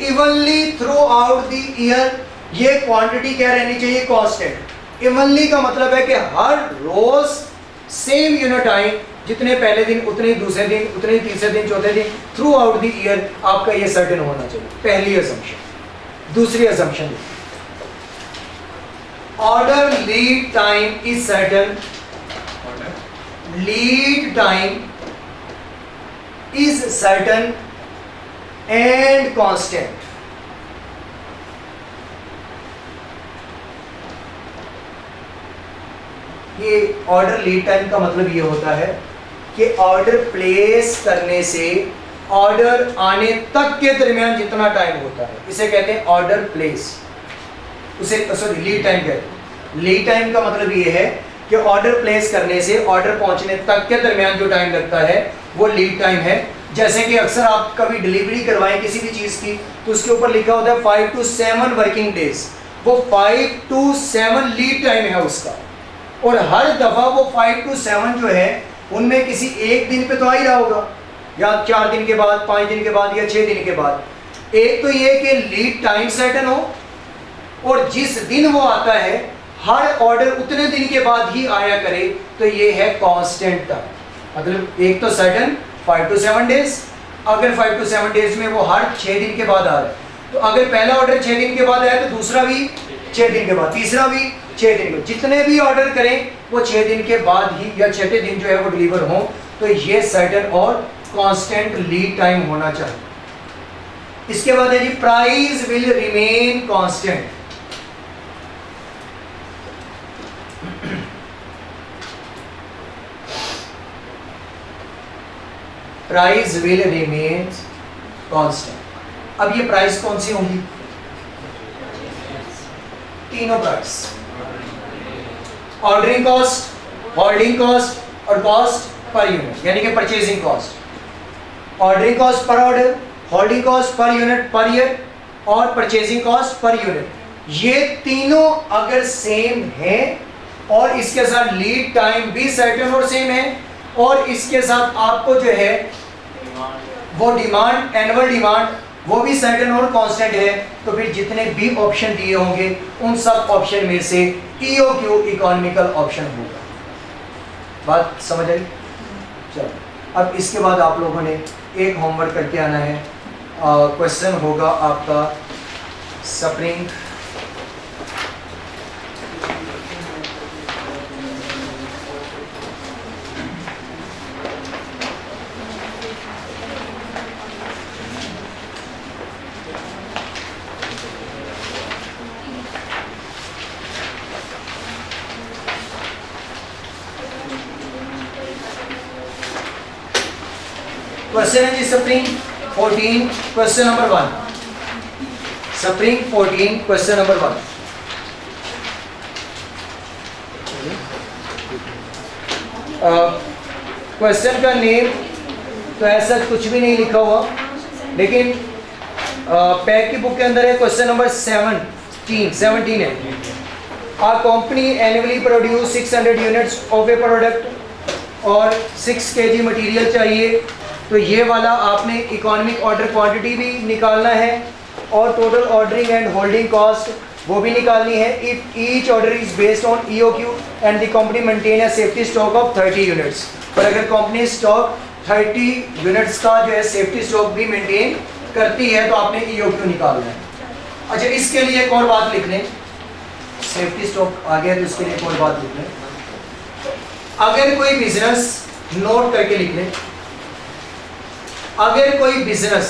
Evenly through out the year, ये quantity क्या रहनी चाहिए, कांस्टेंट। इवनली का मतलब है कि हर रोज सेम यूनिट टाइम, जितने पहले दिन उतने ही दूसरे दिन, उतने ही तीसरे दिन, चौथे दिन, थ्रू आउट द ईयर आपका ये सर्टेन होना चाहिए, पहली असम्पशन। दूसरी assumption, order lead time is certain, lead time is certain and constant. ये ऑर्डर लीड टाइम का मतलब ये होता है कि ऑर्डर प्लेस करने से ऑर्डर आने तक के दरमियान जितना टाइम होता है, इसे कहते हैं ऑर्डर प्लेस, उसे सॉरी लीड टाइम कहते हैं। लीड टाइम का मतलब ये है कि ऑर्डर प्लेस करने से ऑर्डर पहुंचने तक के दरमियान जो टाइम लगता है वो लीड टाइम है। जैसे कि अक्सर आप कभी डिलीवरी करवाएं किसी भी चीज़ की, तो उसके ऊपर लिखा होता है 5 to 7 वर्किंग डेज, वो 5 to 7 लीड टाइम है उसका, और हर दफ़ा वो 5 to 7 जो है उनमें किसी एक दिन पे तो आ ही रहा होगा, या 4 दिन के बाद, 5 दिन के बाद, या 6 दिन के बाद। एक तो ये कि लीड टाइम सर्टेन हो, और जिस दिन वो आता है हर ऑर्डर उतने दिन के बाद ही आया करे, तो ये है कांस्टेंट टाइम। मतलब एक तो सर्टेन 5 to 7 डेज, अगर 5 to 7 डेज में वो हर 6 दिन के बाद आ रहा है, तो अगर पहला ऑर्डर 6 दिन के बाद आया तो दूसरा भी 6 दिन के बाद, तीसरा भी 6 दिन के बाद, जितने भी ऑर्डर करें वो 6 दिन के बाद ही या 6ठे दिन जो है वो डिलीवर हो, तो ये सर्टेन और कांस्टेंट लीड टाइम होना चाहिए। इसके बाद है जी price will remain constant. Price will remain constant. अब ये प्राइस कौन सी होंगी, तीनों price, ordering cost, holding cost और कॉस्ट पर यूनिट, यानी कि purchasing cost. Ordering cost per order, holding cost per unit per year, और परचेजिंग कॉस्ट पर यूनिट। ये तीनों अगर सेम है और इसके साथ लीड टाइम भी सर्टेन और सेम है, और इसके साथ आपको जो है वो डिमांड, एनुअल डिमांड, वो भी सर्टेन और कांस्टेंट है, तो फिर जितने भी ऑप्शन दिए होंगे उन सब ऑप्शन में से EOQ इकोनॉमिकल ऑप्शन होगा। बात समझ आई? चलो, अब इसके बाद आप लोगों ने एक होमवर्क करके आना है। क्वेश्चन होगा आपका स्प्रिंग क्वेश्चन है जी spring 14 question number 1। Spring 14 question number 1। Question का नेम तो ऐसा कुछ भी नहीं लिखा हुआ, लेकिन पैक की बुक के अंदर है क्वेश्चन नंबर 17 है। A company annually produce 600 units of a product और 6 kg मटेरियल चाहिए, तो ये वाला आपने इकोनॉमिक ऑर्डर क्वांटिटी भी निकालना है और total ordering and holding cost वो भी निकालनी है। If each order is based on EOQ and the company maintain a safety stock of 30 units, पर अगर कंपनी स्टॉक 30 यूनिट्स का जो है सेफ्टी स्टॉक भी मेंटेन करती है तो आपने EOQ निकालना है। अच्छा, इसके लिए एक और बात लिख लें, सेफ्टी स्टॉक आ गया तो इसके लिए एक और बात लिख लें। अगर कोई बिजनेस, नोट करके लिख लें, अगर कोई बिजनेस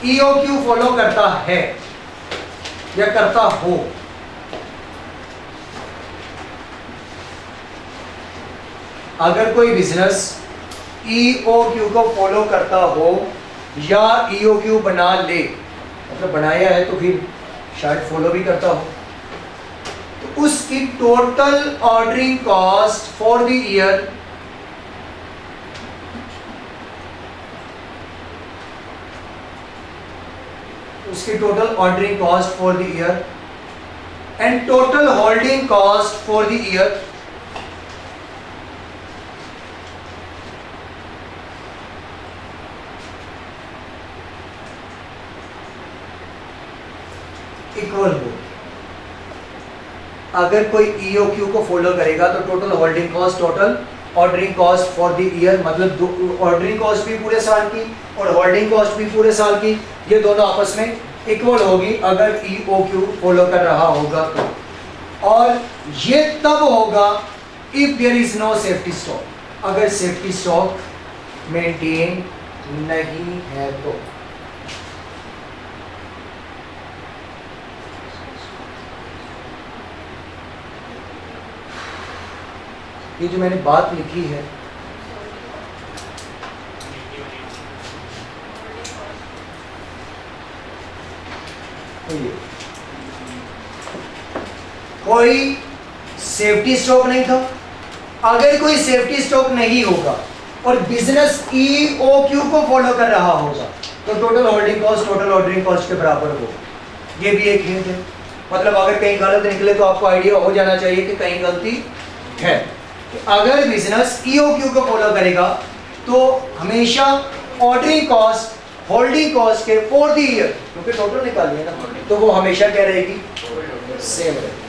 EOQ फॉलो करता है या करता हो, अगर कोई बिजनेस EOQ को फॉलो करता हो या EOQ बना ले, मतलब बनाया है तो फिर शायद फॉलो भी करता हो, तो उसकी total ordering cost for the year उसकी total ordering cost for the year and total holding cost for the year equal हो। अगर कोई EOQ को फॉलो करेगा तो total holding cost, total ordering cost for the year, मतलब ordering cost भी पूरे साल की और होल्डिंग कॉस्ट भी पूरे साल की, ये दोनों आपस में इक्वल होगी अगर EOQ फॉलो कर रहा होगा तो। और ये तब होगा if there is no safety stock, अगर सेफ्टी स्टॉक मेंटेन नहीं है तो। ये जो मैंने बात लिखी है तो ये कोई सेफ्टी स्टॉक नहीं था। अगर कोई सेफ्टी स्टॉक नहीं होगा और बिजनेस EOQ को फॉलो कर रहा होगा तो total holding cost total ordering cost के बराबर होगा। ये भी एक हिंट है, मतलब अगर कहीं गलत निकले तो आपको आइडिया हो जाना चाहिए कि कहीं गलती है। अगर बिजनेस EOQ को फॉलो करेगा तो हमेशा ऑर्डरिंग कॉस्ट होल्डिंग कॉस्ट के फॉर द ईयर, क्योंकि टोटल निकालिए ना, तो वो हमेशा क्या रहेगी, सेम रहेगी।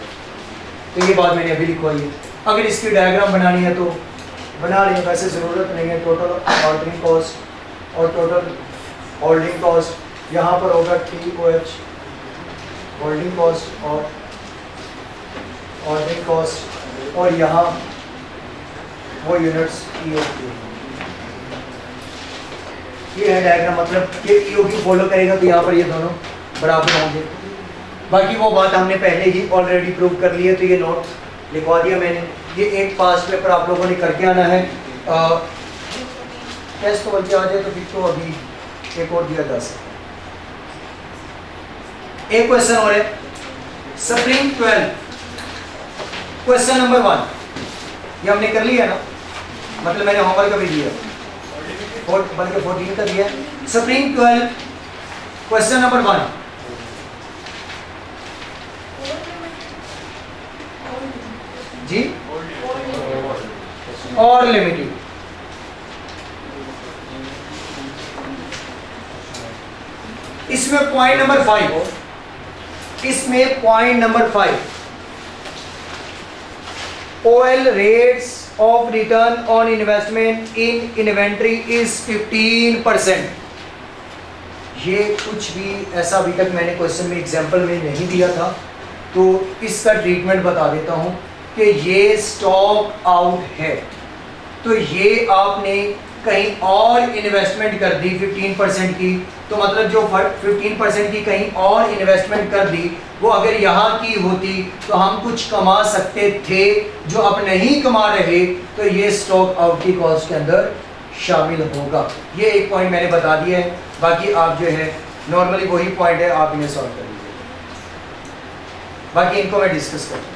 तो ये बात मैंने अभी लिखवाई है। अगर इसकी डायग्राम बनानी है तो बना लें, वैसे ज़रूरत नहीं है। टोटल ऑर्डरिंग कॉस्ट और टोटल होल्डिंग कॉस्ट, यहाँ पर होगा TOH होल्डिंग कॉस्ट और ऑर्डरिंग कॉस्ट, और यहाँ वो यूनिट्स EOQ। ये है डायग्राम, मतलब ये EOQ फॉलो करेगा तो यहाँ पर ये दोनों बराबर होंगे। बाकी वो बात हमने पहले ही ऑलरेडी प्रूव कर ली है, तो ये नोट लिखवा दिया मैंने। ये एक पास पेपर आप लोगों ने करके आना है। टेस्ट तो बल्कि आ जाए तो फिर तो अभी एक और दिया जा सकता है। एक क्वेश्चन और है, स्प्रिंग 12 क्वेश्चन नंबर 1, ये हमने कर लिया ना, मतलब मैंने होमवर्क का भी दिया, बल्कि 14 का दिया। स्प्रिंग 12 क्वेश्चन नंबर 1, जी और लिमिटेड। इसमें पॉइंट नंबर 5, इसमें point number 5, OL rates of return on investment in inventory is 15%। ये कुछ भी ऐसा अभी तक मैंने क्वेश्चन में एग्जांपल में नहीं दिया था, तो इसका ट्रीटमेंट बता देता हूं कि ये स्टॉक आउट है, तो ये आपने कहीं और इन्वेस्टमेंट कर दी 15% की, तो मतलब जो 15% की कहीं और इन्वेस्टमेंट कर दी, वो अगर यहाँ की होती तो हम कुछ कमा सकते थे, जो अब नहीं कमा रहे, तो ये स्टॉक आउट की कॉस्ट के अंदर शामिल होगा। ये एक पॉइंट मैंने बता दिया है, बाकी आप जो है नॉर्मली वही पॉइंट है, आप इन्हें सॉल्व कर लीजिए, बाकी इनको मैं डिस्कस करूँ।